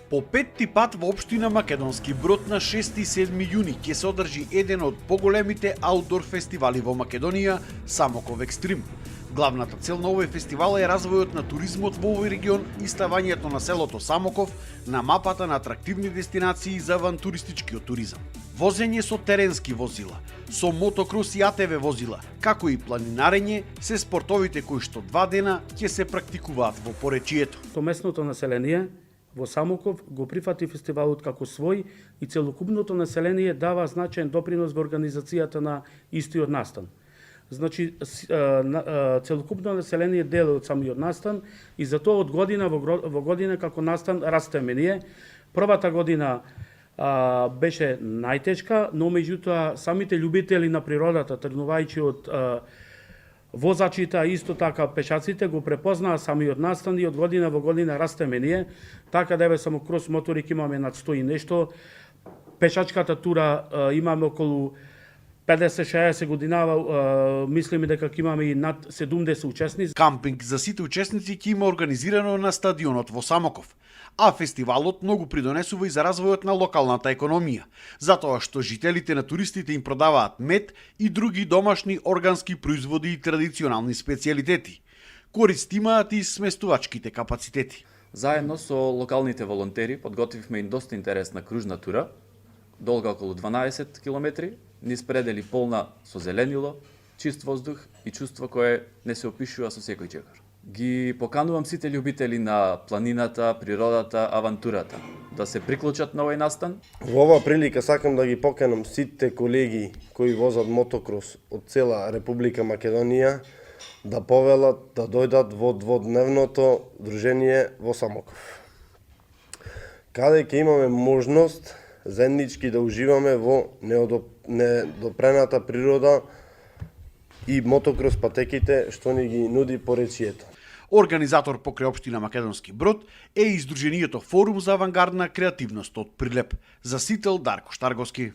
По петти пат во општина Македонски Брод на 6 и 7 јуни ќе се одржи еден од поголемите аутдор фестивали во Македонија, Самоков Екстрим. Главната цел на овој фестивал е развојот на туризмот во овој регион и ставањето на селото Самоков на мапата на атрактивни дестинации за авантуристичкиот туризам. Возење со теренски возила, со мотокрос и АТВ возила, како и планинарење се спортовите кои што 2 дена ќе се практикуваат во поречието. То местното население во Самоков го прифати фестивалот како свој и целокупното население дава значаен допринос во организацијата на истиот настан. Значи, целокупно население дели од самиот настан и затоа од година во година како настан растеме ние. Првата година беше најтешка, но меѓутоа самите љубители на природата, тргнувајќи од возачите, исто така пешаците го препознаа самиот настан и од година во година растеме ние. Така да само крос моторик имаме над 100 и нешто. Пешачката тура имаме околу 50-60 годинава, мислиме дека ќе имаме и над 70 учесници. Кампинг за сите учесници ќе има организирано на стадионот во Самоков, а фестивалот многу придонесува и за развојот на локалната економија, затоа што жителите на туристите им продаваат мед и други домашни органски производи и традиционални специјалитети. Корист имаат и сместувачките капацитети. Заедно со локалните волонтери подготвивме и доста интересна кружна тура, долга околу 12 километри, низ предели полна со зеленило, чист воздух и чувство кое не се опишува со секој чекор. Ги поканувам сите љубители на планината, природата, авантурата да се приклучат на овој настан. Во оваа прилика сакам да ги поканам сите колеги кои возат мотокрос од цела Република Македонија да повелат да дојдат во дводневното дружение во Самоков, каде ќе имаме можност заеднички да уживаме во недопрената природа и мотокрос патеките што ни ги нуди поречието. Организатор покрај општина Македонски Брод е и Издруженијето Форум за авангардна креативност од Прилеп, засител Дарко Штарговски.